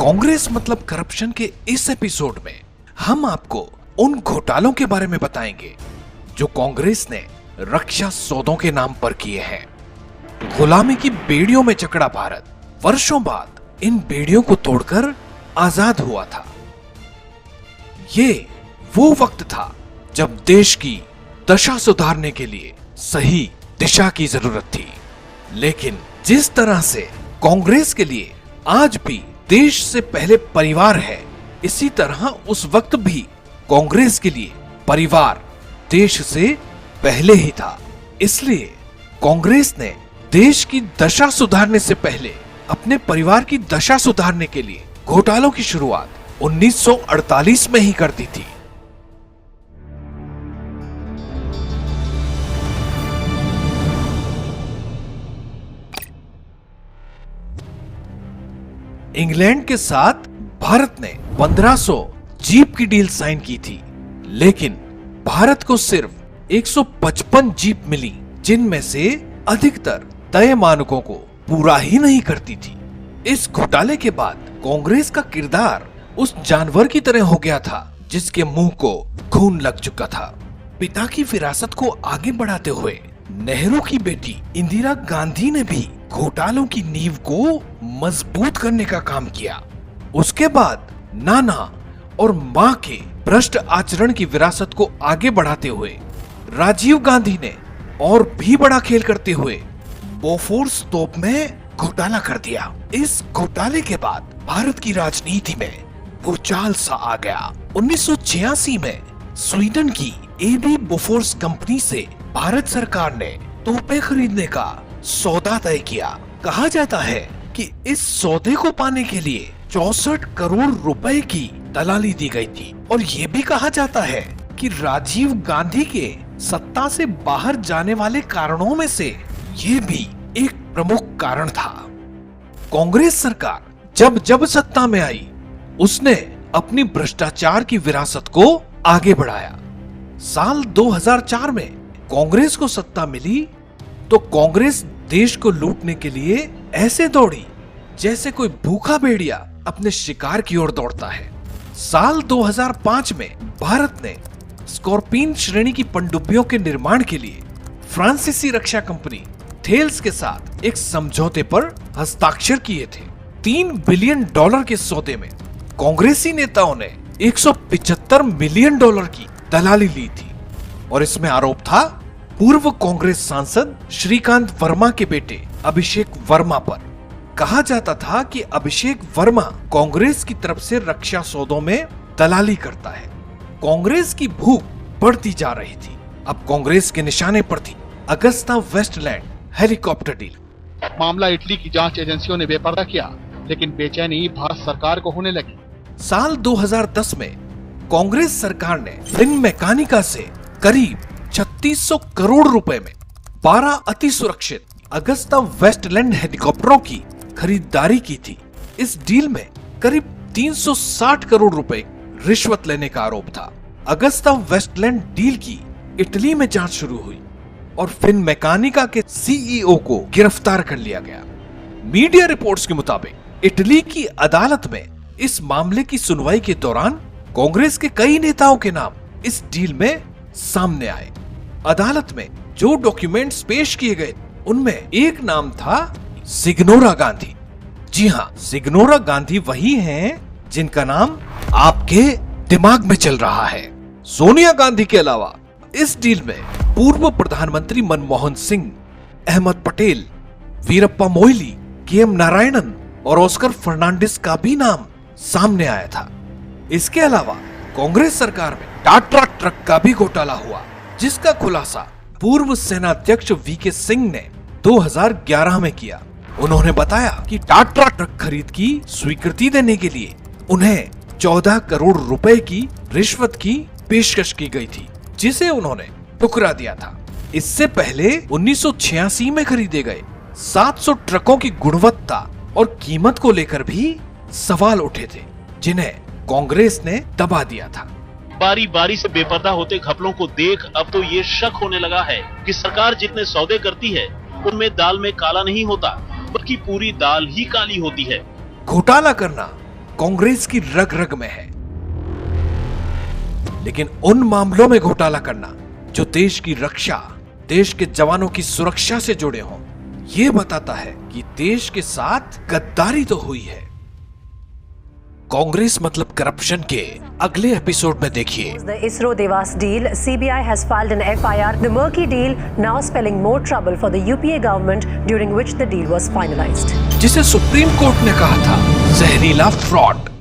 कांग्रेस मतलब करप्शन के इस एपिसोड में हम आपको उन घोटालों के बारे में बताएंगे जो कांग्रेस ने रक्षा सौदों के नाम पर किए हैं। गुलामी की बेड़ियों में जकड़ा भारत वर्षों बाद इन बेड़ियों को तोड़कर आजाद हुआ था। ये वो वक्त था जब देश की दशा सुधारने के लिए सही दिशा की जरूरत थी। लेकिन जिस तरह से कांग्रेस के लिए आज भी देश से पहले परिवार है, इसी तरह उस वक्त भी कांग्रेस के लिए परिवार देश से पहले ही था। इसलिए कांग्रेस ने देश की दशा सुधारने से पहले अपने परिवार की दशा सुधारने के लिए घोटालों की शुरुआत 1948 में ही कर दी थी। इंग्लैंड के साथ भारत ने 1500 जीप की डील साइन की थी, लेकिन भारत को सिर्फ 155 जीप मिली, जिनमें से अधिकतर तय मानकों को पूरा ही नहीं करती थी। इस घोटाले के बाद कांग्रेस का किरदार उस जानवर की तरह हो गया था जिसके मुंह को खून लग चुका था। पिता की विरासत को आगे बढ़ाते हुए नेहरू की बेटी इंदिरा गांधी ने भी घोटालों की नींव को मजबूत करने का काम किया। उसके बाद नाना और मां के भ्रष्ट आचरण की विरासत को आगे बढ़ाते हुए राजीव गांधी ने और भी बड़ा खेल करते हुए बोफोर्स तोप में घोटाला कर दिया। इस घोटाले के बाद भारत की राजनीति में भूचाल सा आ गया। 1986 में स्वीडन की एबी बोफोर्स कंपनी से भारत सरकार ने तोपें खरीदने का सौदा तय किया। कहा जाता है कि इस सौदे को पाने के लिए 64 करोड़ रुपए की दलाली दी गई थी, और ये भी कहा जाता है कि राजीव गांधी के सत्ता से बाहर जाने वाले कारणों में से ये भी एक प्रमुख कारण था। कांग्रेस सरकार जब जब सत्ता में आई, उसने अपनी भ्रष्टाचार की विरासत को आगे बढ़ाया। साल 2004 में कांग्रेस को सत्ता मिली तो कांग्रेस देश को लूटने के लिए ऐसे दौड़ी जैसे कोई भूखा भेड़िया अपने शिकार की ओर दौड़ता है। साल 2005 में भारत ने स्कॉर्पियन श्रेणी की पनडुब्बियों के निर्माण के लिए फ्रांसीसी रक्षा कंपनी थेल्स के साथ एक समझौते पर हस्ताक्षर किए थे। $3 बिलियन के सौदे में कांग्रेसी नेताओं ने $175 मिलियन की दलाली ली थी, और इसमें आरोप था पूर्व कांग्रेस सांसद श्रीकांत वर्मा के बेटे अभिषेक वर्मा पर। कहा जाता था कि अभिषेक वर्मा कांग्रेस की तरफ से रक्षा सौदों में दलाली करता है। कांग्रेस की भूख बढ़ती जा रही थी। अब कांग्रेस के निशाने पर थी अगस्ता वेस्टलैंड हेलीकॉप्टर डील। मामला इटली की जांच एजेंसियों ने बेपर्दा किया, लेकिन बेचैनी भारत सरकार को होने लगी। साल 2010 में कांग्रेस सरकार ने फिनमेकानिका से करीब 3600 करोड़ रुपए में 12 अति सुरक्षित अगस्ता वेस्टलैंड हेलीकॉप्टरों की खरीदारी की थी। इस डील में करीब 360 करोड़ रुपए रिश्वत लेने का आरोप था। अगस्ता वेस्टलैंड डील की इटली में जांच शुरू हुई और फिनमेकानिका के सीईओ को गिरफ्तार कर लिया गया। मीडिया रिपोर्ट्स के मुताबिक इटली की अदालत में इस मामले की सुनवाई के दौरान कांग्रेस के कई नेताओं के नाम इस डील में सामने आए। अदालत में जो डॉक्यूमेंट्स पेश किए गए उनमें एक नाम था सिग्नोरा गांधी। जी हाँ, सिग्नोरा गांधी वही हैं जिनका नाम आपके दिमाग में चल रहा है। सोनिया गांधी के अलावा इस डील में पूर्व प्रधानमंत्री मनमोहन सिंह, अहमद पटेल, वीरप्पा मोइली, के.एम. नारायणन और ऑस्कर फर्नांडिस का भी नाम सामने आया था। इसके अलावा कांग्रेस सरकार में टाटा ट्रक का भी घोटाला हुआ, जिसका खुलासा पूर्व सेनाध्यक्ष वीके सिंह ने 2011 में किया। उन्होंने बताया कि टाटा ट्रक खरीद की स्वीकृति देने के लिए उन्हें 14 करोड़ रुपए की रिश्वत की पेशकश की गई थी, जिसे उन्होंने ठुकरा दिया था। इससे पहले 1986 में खरीदे गए 700 ट्रकों की गुणवत्ता और कीमत को लेकर भी सवाल उठे थे, जिन्हें कांग्रेस ने दबा दिया था। बारी बारी से बेपर्दा होते घपलों को देख अब तो ये शक होने लगा है कि सरकार जितने सौदे करती है उनमें दाल में काला नहीं होता, बल्कि पूरी दाल ही काली होती है। घोटाला करना कांग्रेस की रग रग में है। लेकिन उन मामलों में घोटाला करना जो देश की रक्षा, देश के जवानों की सुरक्षा से जुड़े हों, यह बताता है कि देश के साथ गद्दारी तो हुई है। कांग्रेस मतलब करप्शन के अगले एपिसोड में देखिए। The ISRO Devas deal, CBI has filed an FIR. The murky deal now spelling more trouble for the UPA government, during which the deal was finalized. जिसे सुप्रीम कोर्ट ने कहा था जहरीला फ्रॉड।